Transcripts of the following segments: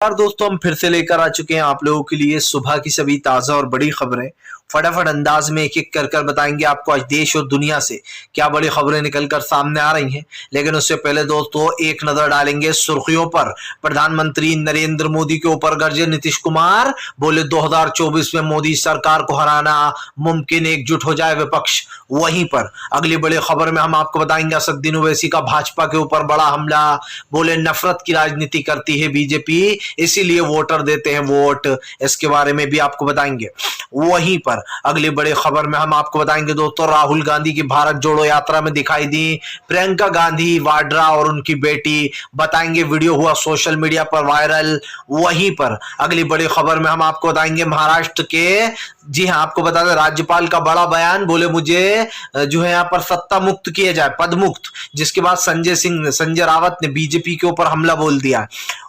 यार दोस्तों, हम फिर से लेकर आ चुके हैं आप लोगों के लिए सुबह की सभी ताजा और बड़ी खबरें। फटाफट अंदाज में एक एक कर बताएंगे आपको आज देश और दुनिया से क्या बड़ी खबरें निकलकर सामने आ रही हैं। लेकिन उससे पहले दोस्तों एक नजर डालेंगे सुर्खियों पर। प्रधानमंत्री नरेंद्र मोदी के ऊपर गरजे नीतीश कुमार, बोले 2024 में मोदी सरकार को हराना मुमकिन, एकजुट हो जाए विपक्ष। वहीं पर अगली बड़ी खबर में हम आपको बताएंगे असदुद्दीन ओवैसी का भाजपा के ऊपर बड़ा हमला, बोले नफरत की राजनीति करती है बीजेपी, इसीलिए वोटर देते हैं वोट। इसके बारे में भी आपको बताएंगे। वहीं पर अगली बड़ी खबर में हम आपको बताएंगे दोस्तों, राहुल गांधी की भारत जोड़ो यात्रा में दिखाई दी प्रियंका गांधी वाड्रा और उनकी बेटी, बताएंगे वीडियो हुआ सोशल मीडिया पर वायरल। वहीं पर अगली बड़ी खबर में हम आपको बताएंगे महाराष्ट्र के, जी हाँ आपको बता दें, राज्यपाल का बड़ा बयान, बोले मुझे जो है यहाँ पर सत्ता मुक्त किया जाए, पद मुक्त। जिसके बाद संजय रावत ने बीजेपी के ऊपर हमला बोल दिया।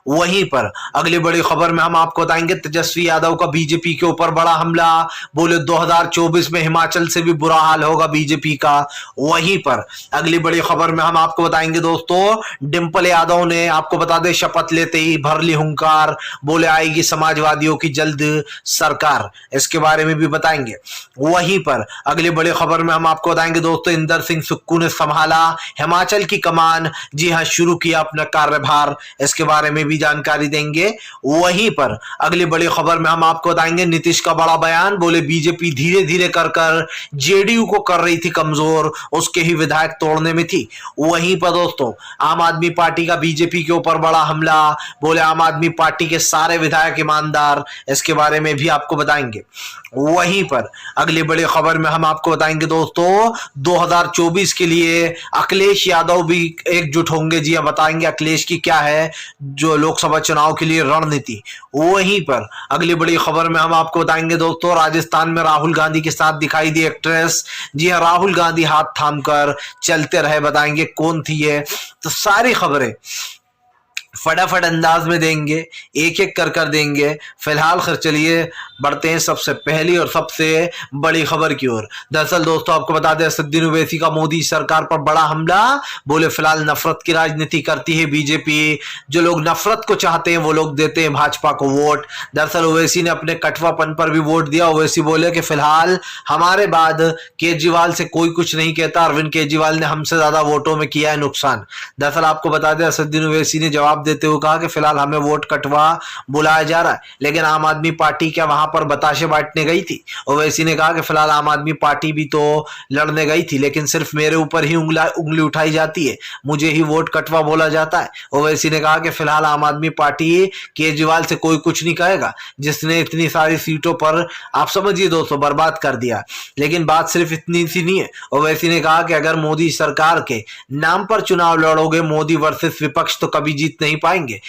वहीं पर अगली बड़ी खबर में हम आपको बताएंगे तेजस्वी यादव का बीजेपी के ऊपर बड़ा हमला, बोले 2024 में हिमाचल से भी बुरा हाल होगा बीजेपी का। वहीं पर अगली बड़ी खबर में हम आपको बताएंगे दोस्तों, डिंपल यादव ने आपको बता दें शपथ लेते ही भर ली हुंकार, बोले आएगी समाजवादियों की जल्द सरकार। इसके बारे में भी बताएंगे। वहीं पर अगली बड़ी खबर में हम आपको बताएंगे दोस्तों, इंदर सिंह सुक्कू ने संभाला हिमाचल की कमान, जी हां शुरू किया अपना कार्यभार। इसके बारे में भी जानकारी देंगे। वहीं पर अगली बड़ी खबर में हम आपको बताएंगे नीतीश का बड़ा बयान, बोले बीजेपी धीरे धीरे कर जेडीयू को कर रही थी कमजोर, उसके ही विधायक तोड़ने में थी। वहीं पर दोस्तों आम आदमी पार्टी का बीजेपी के ऊपर बड़ा हमला, बोले आम आदमी पार्टी के सारे विधायक ईमानदार। इसके बारे में भी आपको बताएंगे। वहीं पर अगली बड़ी खबर में हम आपको बताएंगे दोस्तों, 2024 के लिए अखिलेश यादव भी एकजुट होंगे। जी हां बताएंगे अखिलेश की क्या है जो लोकसभा चुनाव के लिए रणनीति। वहीं पर अगली बड़ी खबर में हम आपको बताएंगे दोस्तों, राजस्थान में राहुल गांधी के साथ दिखाई दी एक्ट्रेस। जी हां राहुल गांधी हाथ थामकर चलते रहे, बताएंगे कौन थी ये। तो सारी खबरें फटाफट अंदाज में देंगे, एक एक कर देंगे। फिलहाल खैर चलिए बढ़ते हैं सबसे पहली और सबसे बड़ी खबर की ओर। दरअसल दोस्तों आपको बता दें असदुद्दीन ओवैसी का मोदी सरकार पर बड़ा हमला, बोले फिलहाल नफरत की राजनीति करती है बीजेपी, जो लोग नफरत को चाहते हैं वो लोग देते हैं भाजपा को वोट। दरअसल ओवैसी ने अपने कटवापन पर भी वोट दिया। ओवैसी बोले कि फिलहाल हमारे बाद केजरीवाल से कोई कुछ नहीं कहता, अरविंद केजरीवाल ने हमसे ज्यादा वोटों में किया है नुकसान। दरअसल आपको बता दें असदुद्दीन ओवैसी ने जवाब देते हुए कहा कि फिलहाल हमें वोट कटवा बुलाया जा रहा है, लेकिन आम आदमी पार्टी क्या वहां पर बताशे बांटने गई थी? ओवैसी ने कहा कि फिलहाल आम आदमी पार्टी भी तो लड़ने गई थी, लेकिन सिर्फ मेरे ऊपर ही उंगली उठाई जाती है, मुझे ही वोट कटवा बोला जाता है। ओवैसी ने कहा कि फिलहाल आम आदमी पार्टी केजरीवाल से कोई कुछ नहीं कहेगा, जिसने इतनी सारी सीटों पर आप समझिए दोस्तों बर्बाद कर दिया। लेकिन बात सिर्फ इतनी सी नहीं है। ओवैसी ने कहा कि अगर मोदी सरकार के नाम पर चुनाव लड़ोगे मोदी वर्सेस विपक्ष, तो कभी जीत नहीं पाएंगे।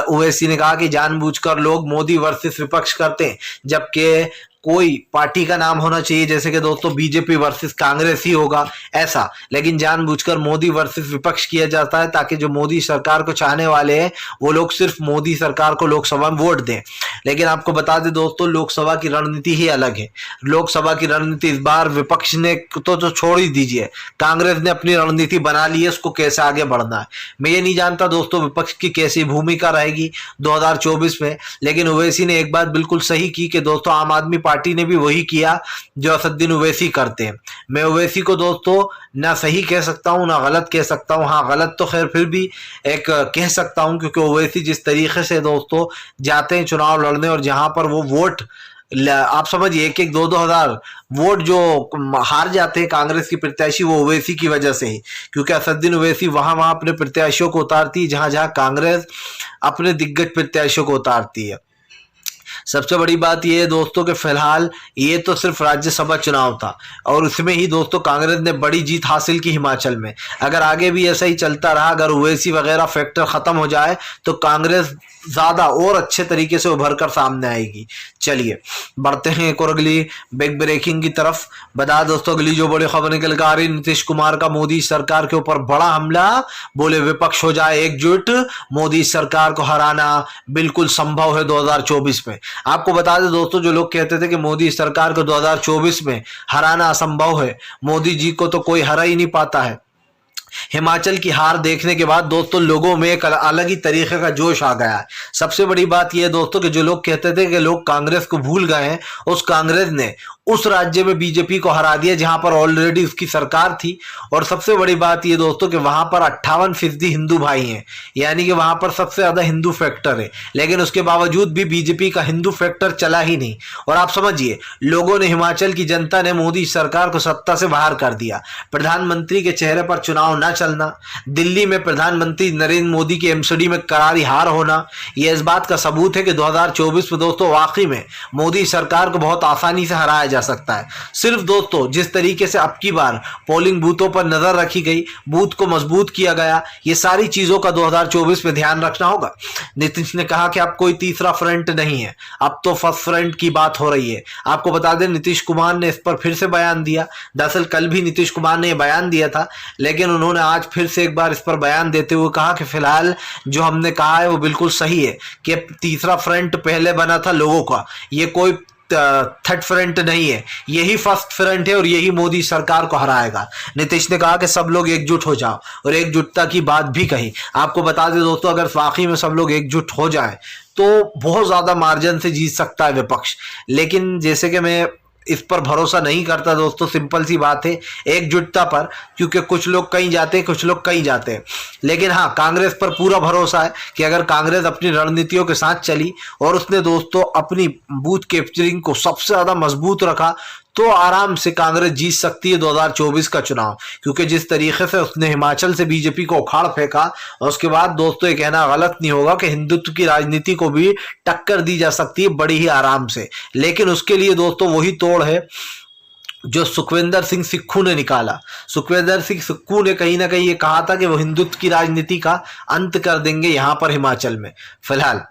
ओवैसी ने कहा कि जानबूझकर लोग मोदी वर्सेस विपक्ष करते हैं, जबकि कोई पार्टी का नाम होना चाहिए जैसे कि दोस्तों बीजेपी वर्सेस कांग्रेस ही होगा ऐसा, लेकिन जानबूझकर मोदी वर्सेस विपक्ष किया जाता है ताकि जो मोदी सरकार को चाहने वाले हैं वो लोग सिर्फ मोदी सरकार को लोकसभा में वोट दें। लेकिन आपको बता दें दोस्तों लोकसभा की रणनीति ही अलग है। लोकसभा की रणनीति इस बार विपक्ष ने तो छोड़ ही दीजिए, कांग्रेस ने अपनी रणनीति बना ली है, उसको कैसे आगे बढ़ना है। मैं ये नहीं जानता दोस्तों विपक्ष की कैसी भूमिका रहेगी 2024 में, लेकिन ओवैसी ने एक बात बिल्कुल सही की कि दोस्तों आम आदमी पार्टी ने भी वही किया जो असदुद्दीन ओवैसी करते हैं। मैं ओवैसी को दोस्तों ना सही कह सकता हूं ना गलत कह सकता हूं, हाँ गलत तो खैर फिर भी एक कह सकता हूं, क्योंकि ओवैसी जिस तरीके से दोस्तों जाते हैं चुनाव लड़ने और जहां पर वो वोट आप समझिए एक एक 2-2 हजार वोट जो हार जाते हैं कांग्रेस की प्रत्याशी, वो ओवैसी की वजह से ही, क्योंकि असदुद्दीन ओवैसी वहां वहां अपने प्रत्याशियों को उतारती है जहां जहां कांग्रेस अपने दिग्गज प्रत्याशियों को उतारती है। सबसे बड़ी बात यह है दोस्तों कि फिलहाल ये तो सिर्फ राज्यसभा चुनाव था और उसमें ही दोस्तों कांग्रेस ने बड़ी जीत हासिल की हिमाचल में। अगर आगे भी ऐसा ही चलता रहा, अगर ओवैसी वगैरह फैक्टर खत्म हो जाए तो कांग्रेस ज्यादा और अच्छे तरीके से उभर कर सामने आएगी। चलिए बढ़ते हैं एक और अगली बिग ब्रेकिंग की तरफ। बता दोस्तों अगली जो बड़ी खबर निकल कर आ रही, नीतीश कुमार का मोदी सरकार के ऊपर बड़ा हमला, बोले विपक्ष हो जाए एकजुट, मोदी सरकार को हराना बिल्कुल संभव है 2024 में। आपको बता दें दोस्तों जो लोग कहते थे कि मोदी सरकार को 2024 में हराना असंभव है, मोदी जी को तो कोई हरा ही नहीं पाता है, हिमाचल की हार देखने के बाद दोस्तों लोगों में एक अलग ही तरीके का जोश आ गया है। सबसे बड़ी बात यह दोस्तों कि जो लोग कहते थे कि लोग कांग्रेस को भूल गए हैं, उस कांग्रेस ने उस राज्य में बीजेपी को हरा दिया जहां पर ऑलरेडी उसकी सरकार थी। और सबसे बड़ी बात यह दोस्तों कि वहां पर 58% हिंदू भाई हैं, यानी कि वहां पर सबसे ज्यादा हिंदू फैक्टर है। लेकिन उसके बावजूद भी बीजेपी का हिंदू फैक्टर चला ही नहीं। और आप समझिए, लोगों ने, हिमाचल की जनता ने मोदी सरकार को सत्ता से बाहर कर दिया। प्रधानमंत्री के चेहरे पर चुनाव न चलना, दिल्ली में प्रधानमंत्री नरेंद्र मोदी की एमसीडी में करारी हार होना, यह इस बात का सबूत है कि 2024 में दोस्तों वाकई में मोदी सरकार को बहुत आसानी से हराया जा सकता है। सिर्फ दोस्तों जिस तरीके से अब की बार पोलिंग बूथों पर नजर रखी गई, बूथ को मजबूत किया गया, ये सारी चीजों का 2024 में ध्यान रखना होगा। नीतीश ने कहा कि अब कोई तीसरा फ्रंट नहीं है, अब तो फर्स्ट फ्रंट की बात हो रही है। आपको बता दें, नीतीश कुमार ने इस पर फिर से बयान दिया। दरअसल कल भी नीतीश कुमार ने बयान दिया था, लेकिन उन्होंने आज फिर से एक बार इस पर बयान देते हुए कहा कि फिलहाल जो हमने कहा है वो बिल्कुल सही है कि तीसरा फ्रंट पहले बना था लोगों का, ये कोई थर्ड फ्रंट नहीं है, यही फर्स्ट फ्रंट है और यही मोदी सरकार को हराएगा। नीतीश ने कहा कि सब लोग एकजुट हो जाओ, और एकजुटता की बात भी कही। आपको बता दें दोस्तों, अगर वाकई में सब लोग एकजुट हो जाए तो बहुत ज्यादा मार्जिन से जीत सकता है विपक्ष। लेकिन जैसे कि मैं इस पर भरोसा नहीं करता दोस्तों, सिंपल सी बात है एकजुटता पर, क्योंकि कुछ लोग कहीं जाते हैं, कुछ लोग कहीं जाते हैं। लेकिन हाँ, कांग्रेस पर पूरा भरोसा है कि अगर कांग्रेस अपनी रणनीतियों के साथ चली और उसने दोस्तों अपनी बूथ कैप्चरिंग को सबसे ज्यादा मजबूत रखा, तो आराम से कांग्रेस जीत सकती है 2024 का चुनाव। क्योंकि जिस तरीके से उसने हिमाचल से बीजेपी को उखाड़ फेंका, और उसके बाद दोस्तों ये कहना गलत नहीं होगा कि हिंदुत्व की राजनीति को भी टक्कर दी जा सकती है बड़ी ही आराम से। लेकिन उसके लिए दोस्तों वही तोड़ है जो सुखविंदर सिंह सुक्खू ने निकाला। सुखविंदर सिंह सुक्खू ने कहीं ना कहीं ये कहा था कि वो हिंदुत्व की राजनीति का अंत कर देंगे यहां पर हिमाचल में। फिलहाल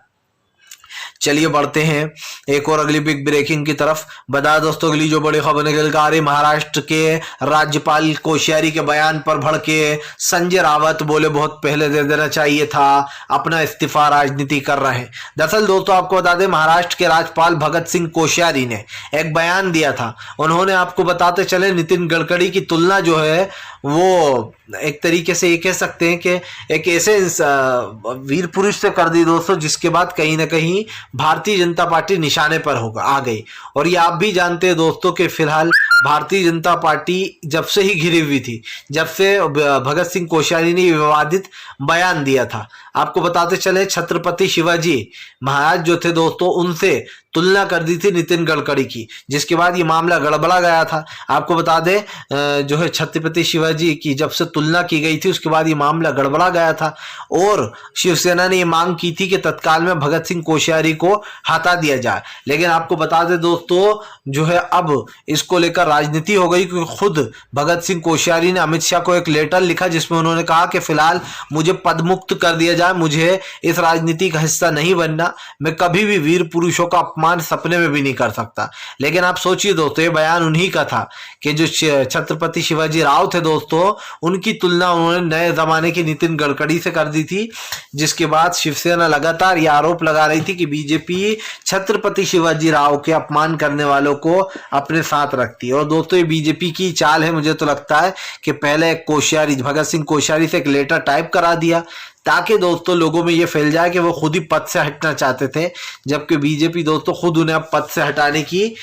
चलिए बढ़ते हैं एक और अगली बिग ब्रेकिंग की तरफ। बता दोस्तों, अगली जो बड़ी खबर निकल कर आ रही, महाराष्ट्र के राज्यपाल कोश्यारी के बयान पर भड़के संजय रावत बोले बहुत पहले दे देना चाहिए था, अपना इस्तीफा, राजनीति कर रहे हैं। दरअसल दोस्तों आपको बता दें, महाराष्ट्र के राज्यपाल भगत सिंह कोश्यारी ने एक बयान दिया था। उन्होंने, आपको बताते चले, नितिन गडकरी की तुलना जो है वो एक तरीके से ये कह सकते हैं कि एक ऐसे वीर पुरुष से कर दी दोस्तों, जिसके बाद कहीं ना कहीं भारतीय जनता पार्टी निशाने पर होगा आ गई। और ये आप भी जानते हैं दोस्तों कि फिलहाल भारतीय जनता पार्टी जब से ही घिरी हुई थी, जब से भगत सिंह कोश्यारी ने विवादित बयान दिया था। आपको बताते चले, छत्रपति शिवाजी महाराज जो थे दोस्तों, उनसे तुलना कर दी थी नितिन गडकरी की, जिसके बाद ये मामला गड़बड़ा गया था। आपको बता दें, जो है छत्रपति शिवाजी की जब से तुलना की गई थी, उसके बाद ये मामला गड़बड़ा गया था और शिवसेना ने ये मांग की थी कि तत्काल में भगत सिंह कोश्यारी को हटा दिया जाए। लेकिन आपको बता दें दोस्तों, जो है अब इसको लेकर राजनीति हो गई, क्योंकि खुद भगत सिंह कोश्यारी ने अमित शाह को एक लेटर लिखा, जिसमें उन्होंने कहा कि फिलहाल मुझे पदमुक्त कर दिया जाए, मुझे इस राजनीति का हिस्सा नहीं बनना, मैं कभी भी वीर पुरुषों का अपमान सपने में भी नहीं कर सकता। लेकिन आप सोचिए दोस्तों, ये बयान उन्हीं का था कि जो छत्रपति शिवाजी राव थे दोस्तों, उनकी तुलना उन्होंने नए जमाने के नितिन गडकरी से कर दी थी, जिसके बाद शिवसेना लगातार ये आरोप लगा रही थी कि बीजेपी छत्रपति शिवाजी राव के अपमान करने वालों को अपने साथ रखती है। और दोस्तों ये बीजेपी की चाल है, मुझे तो लगता है कि पहले कोश्यारी, भगत सिंह कोश्यारी से एक लेटर टाइप करा दिया, ताकि दोस्तों लोगों में ये फैल जाए कि वो खुद ही पद से हटना चाहते थे, जबकि बीजेपी दोस्तों खुद उन्हें अब पद से हटाने की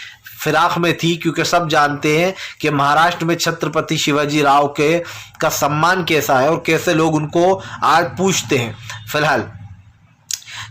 फिराक में थी। क्योंकि सब जानते हैं कि महाराष्ट्र में छत्रपति शिवाजी राव के का सम्मान कैसा है और कैसे लोग उनको आज पूछते हैं। फिलहाल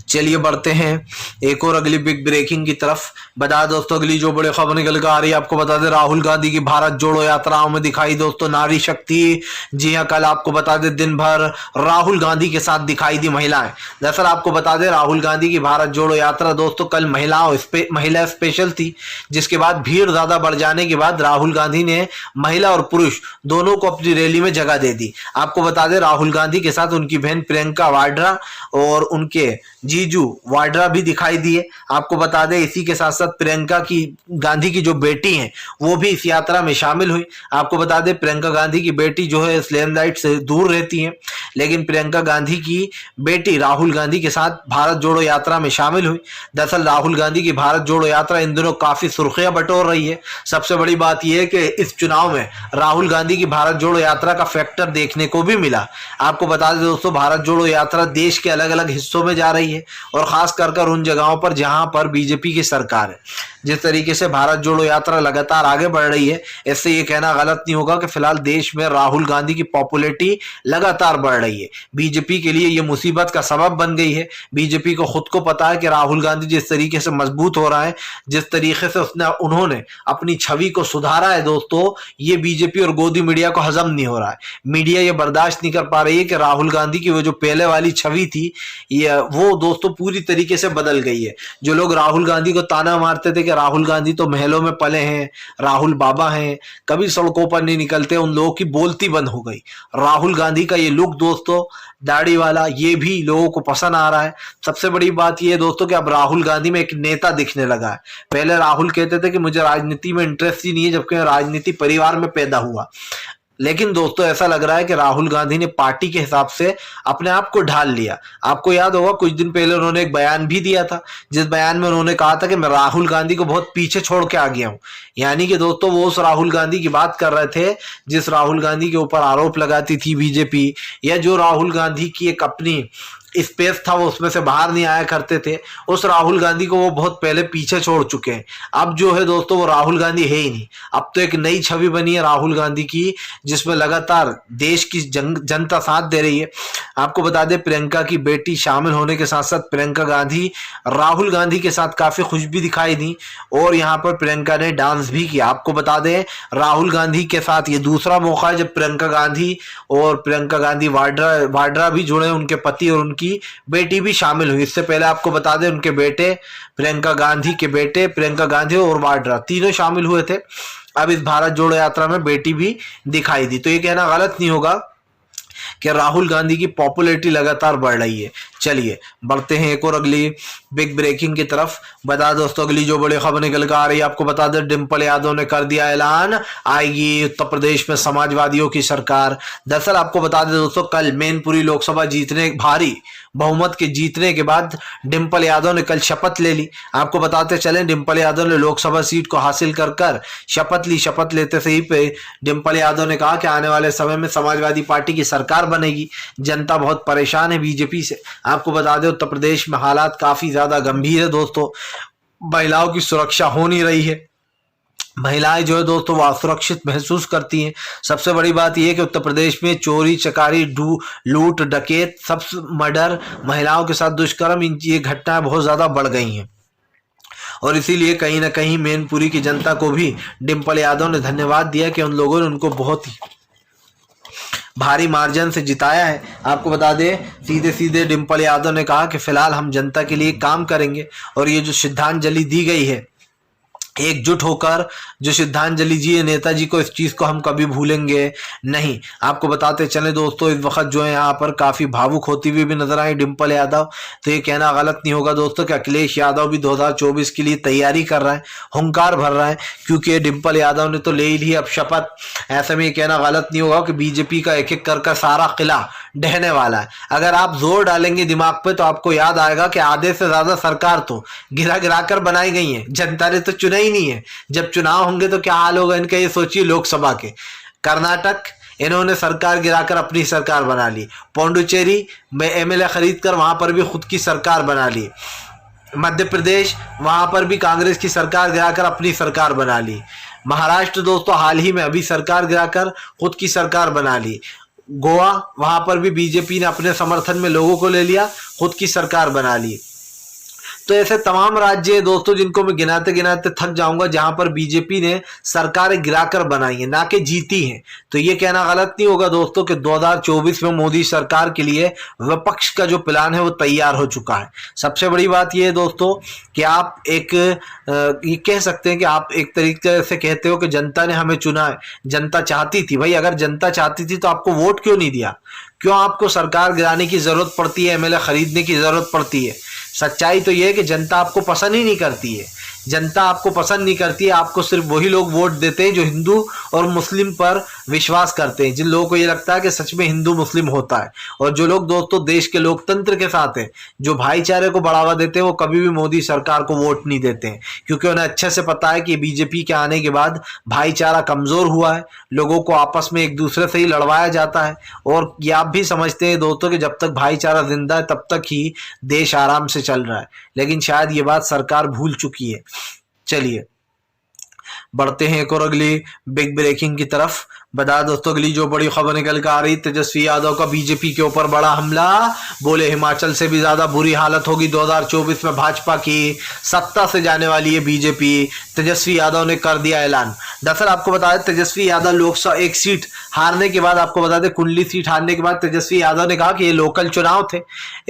चलिए बढ़ते हैं एक और अगली बिग ब्रेकिंग की तरफ। बता दोस्तों, अगली जो बड़ी खबर निकल कर आ रही है, आपको बता दें, राहुल गांधी की भारत जोड़ो यात्राओं में दिखाई दोस्तों नारी शक्ति। जी हां, कल आपको बता दें दिन भर राहुल गांधी के साथ दिखाई दी महिलाएं। दरअसल आपको बता दें, राहुल गांधी की भारत जोड़ो यात्रा दोस्तों कल महिला स्पेशल थी, जिसके बाद भीड़ ज्यादा बढ़ जाने के बाद राहुल गांधी ने महिला और पुरुष दोनों को अपनी रैली में जगह दे दी। आपको बता दें, राहुल गांधी के साथ उनकी बहन प्रियंका वाड्रा और उनके रिजिजू वाड्रा भी दिखाई दिए। आपको बता दें इसी के साथ साथ प्रियंका की गांधी की जो बेटी हैं वो भी इस यात्रा में शामिल हुई। आपको बता दें प्रियंका गांधी की बेटी जो है स्लेमलाइट से दूर रहती हैं, लेकिन प्रियंका गांधी की बेटी राहुल गांधी के साथ भारत जोड़ो यात्रा में शामिल हुई। दरअसल राहुल गांधी की भारत जोड़ो यात्रा इन दिनों काफी सुर्खियां बटोर रही है। सबसे बड़ी बात यह है कि इस चुनाव में राहुल गांधी की भारत जोड़ो यात्रा का फैक्टर देखने को भी मिला। आपको बता दें दोस्तों भारत जोड़ो यात्रा देश के अलग अलग हिस्सों में जा रही है और खास कर उन जगहों पर जहां पर बीजेपी की सरकार है। जिस तरीके से भारत जोड़ो यात्रा लगातार आगे बढ़ रही है, इससे ये कहना गलत नहीं होगा कि फिलहाल देश में राहुल गांधी की पॉपुलैरिटी लगातार बढ़ रही है। बीजेपी के लिए ये मुसीबत का सबब बन गई है। बीजेपी को खुद को पता है कि राहुल गांधी जिस तरीके से मजबूत हो रहा है, जिस तरीके से उन्होंने अपनी छवि को सुधारा है दोस्तों, ये बीजेपी और गोदी मीडिया को हजम नहीं हो रहा है। मीडिया ये बर्दाश्त नहीं कर पा रही है कि राहुल गांधी की वो जो पहले वाली छवि थी वो दोस्तों पूरी तरीके से बदल गई है। जो लोग राहुल गांधी को ताना मारते थे कि राहुल गांधी तो महलों में पले हैं, राहुल बाबा हैं, कभी सड़कों पर नहीं निकलते, उन लोगों की बोलती बंद हो गई। राहुल गांधी का ये लुक दोस्तों दाढ़ी वाला ये भी लोगों को पसंद आ रहा है। सबसे बड़ी बात ये है दोस्तों कि अब राहुल गांधी में एक नेता दिखने लगा है। पहले राहुल कहते थे कि मुझे राजनीति में इंटरेस्ट ही नहीं है, जबकि राजनीति परिवार में पैदा हुआ। लेकिन दोस्तों ऐसा लग रहा है कि राहुल गांधी ने पार्टी के हिसाब से अपने आप को ढाल लिया। आपको याद होगा कुछ दिन पहले उन्होंने एक बयान भी दिया था, जिस बयान में उन्होंने कहा था कि मैं राहुल गांधी को बहुत पीछे छोड़ के आ गया हूं। यानी कि दोस्तों वो उस राहुल गांधी की बात कर रहे थे जिस राहुल गांधी के ऊपर आरोप लगाती थी बीजेपी, या जो राहुल गांधी की एक अपनी स्पेस था वो उसमें से बाहर नहीं आया करते थे। उस राहुल गांधी को वो बहुत पहले पीछे छोड़ चुके हैं। अब जो है दोस्तों वो राहुल गांधी है ही नहीं। अब तो एक नई छवि बनी है राहुल गांधी की, जिसमें लगातार देश की जनता साथ दे रही है। आपको बता दें प्रियंका की बेटी शामिल होने के साथ साथ प्रियंका गांधी राहुल गांधी के साथ काफी खुश भी दिखाई दी और यहाँ पर प्रियंका ने डांस भी किया। आपको बता दें राहुल गांधी के साथ ये दूसरा मौका है जब प्रियंका गांधी और प्रियंका गांधी वाड्रा भी जुड़े, उनके पति और उनकी बेटी भी शामिल हुई। इससे पहले आपको बता दें उनके बेटे प्रियंका गांधी के बेटे प्रियंका गांधी और वाड्रा तीनों शामिल हुए थे। अब इस भारत जोड़ो यात्रा में बेटी भी दिखाई दी। तो ये कहना गलत नहीं होगा कि राहुल गांधी की पॉपुलैरिटी लगातार बढ़ रही है। चलिए बढ़ते हैं एक और अगली बिग ब्रेकिंग की तरफ। बता दोस्तों अगली जो बड़ी खबर निकल कर आ रही है, आपको बता दें डिम्पल यादव ने कर दिया ऐलान, आएगी उत्तर प्रदेश में समाजवादियों की सरकार। दरअसल आपको बता दें दोस्तों कल मैनपुरी लोकसभा जीतने भारी बहुमत के जीतने के बाद डिम्पल यादव ने कल शपथ ले ली। आपको बताते चले डिम्पल यादव ने लोकसभा सीट को हासिल कर शपथ ली। शपथ लेते से ही पे डिम्पल यादव ने कहा कि आने वाले समय में समाजवादी पार्टी की सरकार बनेगी। जनता बहुत परेशान है बीजेपी से। आपको बता दें उत्तर प्रदेश में हालात काफी ज्यादा गंभीर है दोस्तों। महिलाओं की सुरक्षा हो नहीं रही है। महिलाएं जो है दोस्तों वो असुरक्षित महसूस करती हैं। सबसे बड़ी बात यह है कि उत्तर प्रदेश में चोरी चकारी लूट डकैत सब मर्डर महिलाओं के साथ दुष्कर्म ये घटनाएं बहुत ज्यादा बढ़ गई हैं और इसीलिए कहीं ना कहीं मैनपुरी की जनता को भी डिम्पल यादव ने धन्यवाद दिया कि उन लोगों ने उनको बहुत ही भारी मार्जिन से जिताया है। आपको बता दें सीधे सीधे डिम्पल यादव ने कहा कि फिलहाल हम जनता के लिए काम करेंगे और ये जो श्रद्धांजलि दी गई है एकजुट होकर जो श्रद्धांजलि जी है नेताजी को, इस चीज को हम कभी भूलेंगे नहीं। आपको बताते चले दोस्तों इस वक्त जो है यहाँ पर काफी भावुक होती हुई भी नजर आई डिम्पल यादव। तो ये कहना गलत नहीं होगा दोस्तों कि अखिलेश यादव भी 2024 के लिए तैयारी कर रहा है, हुंकार भर रहा है, क्योंकि डिम्पल यादव ने तो ले ही ली अब शपथ। ऐसे में ये कहना गलत नहीं होगा कि बीजेपी का एक एक कर सारा किला ढहने वाला है। अगर आप जोर डालेंगे दिमाग पे तो आपको याद आएगा कि आधे से ज्यादा सरकार तो गिरा गिरा कर बनाई गई है, जनता ने तो चुना ही नहीं है। जब चुनाव होंगे तो क्या हाल होगा इनका ये सोचिए। लोकसभा के कर्नाटक इन्होंने सरकार गिराकर अपनी सरकार बना ली, पौंडुचेरी में एमएलए खरीद कर वहां पर भी खुद की सरकार बना ली, मध्य प्रदेश वहां पर भी कांग्रेस की सरकार गिराकर अपनी सरकार बना ली, महाराष्ट्र दोस्तों हाल ही में अभी सरकार गिराकर खुद की सरकार बना ली, गोवा वहां पर भी बीजेपी ने अपने समर्थन में लोगों को ले लिया, खुद की सरकार बना ली। तो ऐसे तमाम राज्य दोस्तों जिनको मैं गिनाते गिनाते थक जाऊंगा जहां पर बीजेपी ने सरकारें गिराकर बनाई है ना कि जीती हैं। तो ये कहना गलत नहीं होगा दोस्तों कि 2024 में मोदी सरकार के लिए विपक्ष का जो प्लान है वो तैयार हो चुका है। सबसे बड़ी बात ये है दोस्तों कि आप एक ये कह सकते हैं कि आप एक तरीके से कहते हो कि जनता ने हमें चुना है, जनता चाहती थी। भाई अगर जनता चाहती थी तो आपको वोट क्यों नहीं दिया? क्यों आपको सरकार गिराने की जरूरत पड़ती है, एमएलए खरीदने की जरूरत पड़ती है? सच्चाई तो ये है कि जनता आपको पसंद ही नहीं करती है। जनता आपको पसंद नहीं करती है। आपको सिर्फ वही लोग वोट देते हैं जो हिंदू और मुस्लिम पर विश्वास करते हैं, जिन लोगों को ये लगता है कि सच में हिंदू मुस्लिम होता है। और जो लोग दोस्तों देश के लोकतंत्र के साथ हैं, जो भाईचारे को बढ़ावा देते हैं, वो कभी भी मोदी सरकार को वोट नहीं देते हैं, क्योंकि उन्हें अच्छे से पता है कि बीजेपी के आने के बाद भाईचारा कमजोर हुआ है, लोगों को आपस में एक दूसरे से ही लड़वाया जाता है। और ये आप भी समझते हैं दोस्तों कि जब तक भाईचारा जिंदा है तब तक ही देश आराम से चल रहा है, लेकिन शायद ये बात सरकार भूल चुकी है। चलिए बढ़ते हैं एक और अगली बिग ब्रेकिंग की तरफ। बता दोस्तों अगली जो बड़ी खबर निकल कर आ रही, तेजस्वी यादव का बीजेपी के ऊपर बड़ा हमला। बोले हिमाचल से भी ज्यादा बुरी हालत होगी 2024 में भाजपा की, सत्ता से जाने वाली है बीजेपी, तेजस्वी यादव ने कर दिया ऐलान। दरअसल आपको बता दें तेजस्वी यादव लोकसभा एक सीट हारने के बाद, आपको बता दें कुंडली सीट हारने के बाद तेजस्वी यादव ने कहा कि ये लोकल चुनाव थे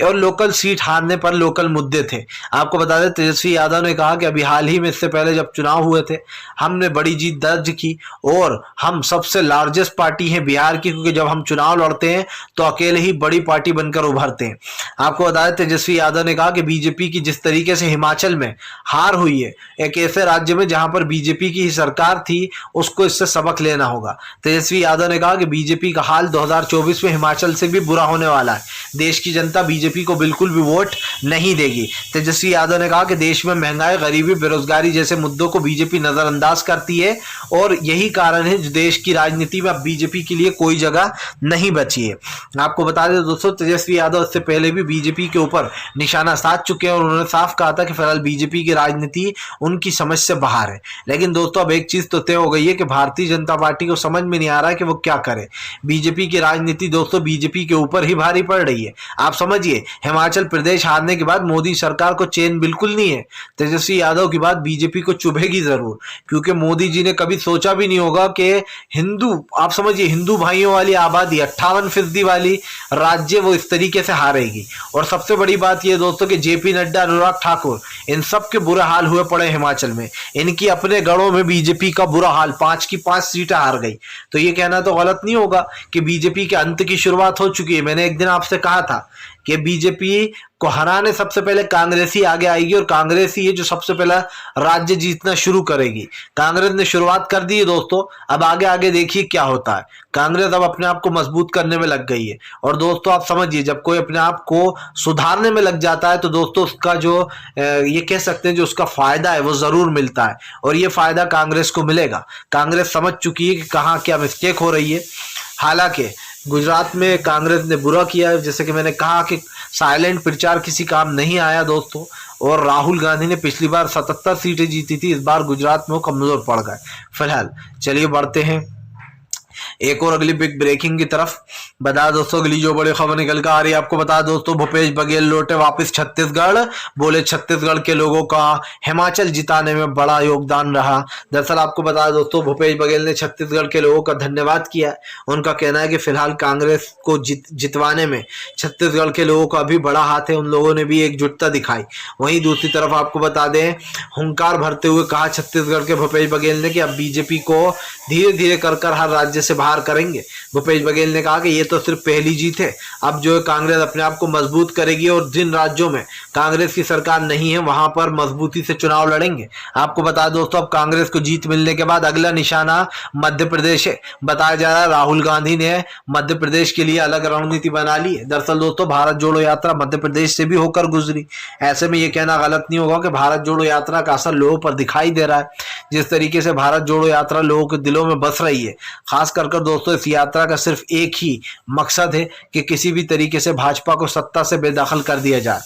और लोकल सीट हारने पर लोकल मुद्दे थे। आपको बता दें तेजस्वी यादव ने कहा कि अभी हाल ही में इससे पहले जब चुनाव हुए थे हमने बड़ी जीत दर्ज की और हम सबसे लार्जेस्ट पार्टी है बिहार की, क्योंकि जब हम चुनाव लड़ते हैं तो अकेले ही बड़ी पार्टी बनकर उभरते हैं। आपको बता दें तेजस्वी यादव ने कहा कि बीजेपी की जिस तरीके से हिमाचल में हार हुई है, एक ऐसे राज्य में जहां पर बीजेपी की ही सरकार थी, उसको इससे सबक लेना होगा। तेजस्वी यादव ने कहा कि बीजेपी का हाल 2024 में हिमाचल से भी बुरा होने वाला है, देश की जनता बीजेपी को बिल्कुल भी वोट नहीं देगी। तेजस्वी यादव ने कहा कि देश में महंगाई, गरीबी, बेरोजगारी जैसे मुद्दों को बीजेपी नजरअंदाज करती है और यही कारण है जो देश की राजनीति में अब बीजेपी के लिए कोई जगह नहीं बची है। आपको बता दें दोस्तों तेजस्वी यादव इससे पहले भी बीजेपी के ऊपर निशाना साध चुके हैं और उन्होंने साफ कहा था कि फिलहाल बीजेपी की राजनीति उनकी समझ से बाहर है। लेकिन दोस्तों अब एक चीज तो तय हो गई है कि भारतीय जनता पार्टी को समझ में नहीं आ रहा है कि वो क्या करे। बीजेपी की राजनीति दोस्तों बीजेपी के ऊपर ही भारी पड़ रही है। आप समझिए हिमाचल प्रदेश हारने के बाद मोदी सरकार को चैन बिल्कुल नहीं है। तेजस्वी यादव की बात बीजेपी को चुभेगी जरूर, क्योंकि मोदी जी ने कभी सोचा भी नहीं होगा कि हिंदू, आप समझिए हिंदू भाइयों वाली आबादी 58% वाली राज्य वो इस तरीके से हारेगी। और सबसे बड़ी बात ये दोस्तों कि जेपी नड्डा, अनुराग ठाकुर, इन सब के बुरे हाल हुए पड़े हिमाचल में। इनकी अपने गढ़ों में बीजेपी का बुरा हाल, 5 की 5 सीटें हार गई। तो ये कहना तो गलत नहीं होगा कि बीजेपी के अंत की शुरुआत हो चुकी है। मैंने एक दिन आपसे कहा था कि बीजेपी को हराने सबसे पहले कांग्रेस ही आगे आएगी और कांग्रेस ही है जो सबसे पहला राज्य जीतना शुरू करेगी। कांग्रेस ने शुरुआत कर दी है दोस्तों, अब आगे आगे देखिए क्या होता है। कांग्रेस अब अपने आप को मजबूत करने में लग गई है। और दोस्तों आप समझिए जब कोई अपने आप को सुधारने में लग जाता है तो दोस्तों उसका जो ये कह सकते हैं जो उसका फायदा है वो जरूर मिलता है, और ये फायदा कांग्रेस को मिलेगा। कांग्रेस समझ चुकी है कि कहाँ क्या मिस्टेक हो रही है। हालांकि गुजरात में कांग्रेस ने बुरा किया है, जैसे कि मैंने कहा कि साइलेंट प्रचार किसी काम नहीं आया दोस्तों। और राहुल गांधी ने पिछली बार 77 सीटें जीती थी, इस बार गुजरात में वो कमजोर पड़ गए। फिलहाल चलिए बढ़ते हैं एक और अगली बिग ब्रेकिंग की तरफ। बता दोस्तों अगली जो बड़ी खबर निकल कर आ रही है, आपको बता दोस्तों भूपेश बघेल लौटे वापस छत्तीसगढ़। बोले छत्तीसगढ़ के लोगों का हिमाचल जिताने में बड़ा योगदान रहा। दरअसल आपको बता दोस्तों भूपेश बघेल ने छत्तीसगढ़ के लोगों का धन्यवाद किया। उनका कहना है कि फिलहाल कांग्रेस को जितवाने में छत्तीसगढ़ के लोगों का भी बड़ा हाथ है, उन लोगों ने भी एकजुटता दिखाई। वहीं दूसरी तरफ आपको बता दें हुंकार भरते हुए कहा छत्तीसगढ़ के भूपेश बघेल ने कि अब बीजेपी को धीरे धीरे कर हर राज्य से बाहर करेंगे। भूपेश बघेल ने कहा कि ये तो सिर्फ पहली जीत है, अब जो है कांग्रेस अपने आप को मजबूत करेगी और जिन राज्यों में कांग्रेस की सरकार नहीं है वहां पर मजबूती से चुनाव लड़ेंगे। आपको बता दोस्तों अब कांग्रेस को जीत मिलने के बाद अगला निशाना मध्य प्रदेश है। बताया जा रहा है राहुल गांधी ने मध्य प्रदेश के लिए अलग रणनीति बना ली है। दरअसल दोस्तों भारत जोड़ो यात्रा मध्य प्रदेश से भी होकर गुजरी। ऐसे में यह कहना गलत नहीं होगा कि भारत जोड़ो यात्रा का असर लोगों पर दिखाई दे रहा है। जिस तरीके से भारत जोड़ो यात्रा लोगों के दिलों में बस रही है, खास कर दोस्तों इस यात्रा का सिर्फ एक ही मकसद है कि किसी भी तरीके से भाजपा को सत्ता से बेदखल कर दिया जाए।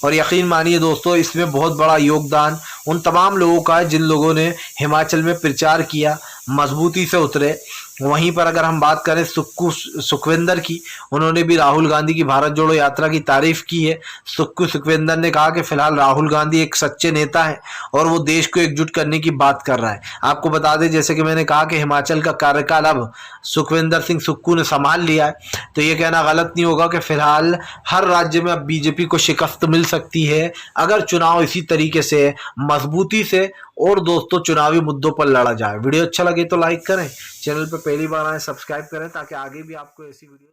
और यकीन मानिए दोस्तों इसमें बहुत बड़ा योगदान उन तमाम लोगों का है जिन लोगों ने हिमाचल में प्रचार किया, मजबूती से उतरे। वहीं पर अगर हम बात करें सुखविंदर की, उन्होंने भी राहुल गांधी की भारत जोड़ो यात्रा की तारीफ की है। सुखविंदर ने कहा कि फिलहाल राहुल गांधी एक सच्चे नेता है और वो देश को एकजुट करने की बात कर रहा है। आपको बता दें जैसे कि मैंने कहा कि हिमाचल का कार्यकाल अब सुखविंदर सिंह सुक्खू ने संभाल लिया है, तो ये कहना गलत नहीं होगा कि फिलहाल हर राज्य में अब बीजेपी को शिकस्त मिल सकती है अगर चुनाव इसी तरीके से मजबूती से और दोस्तों चुनावी मुद्दों पर लड़ा जाए। वीडियो अच्छा लगे तो लाइक करें, चैनल पर पहली बार आए सब्सक्राइब करें ताकि आगे भी आपको ऐसी वीडियो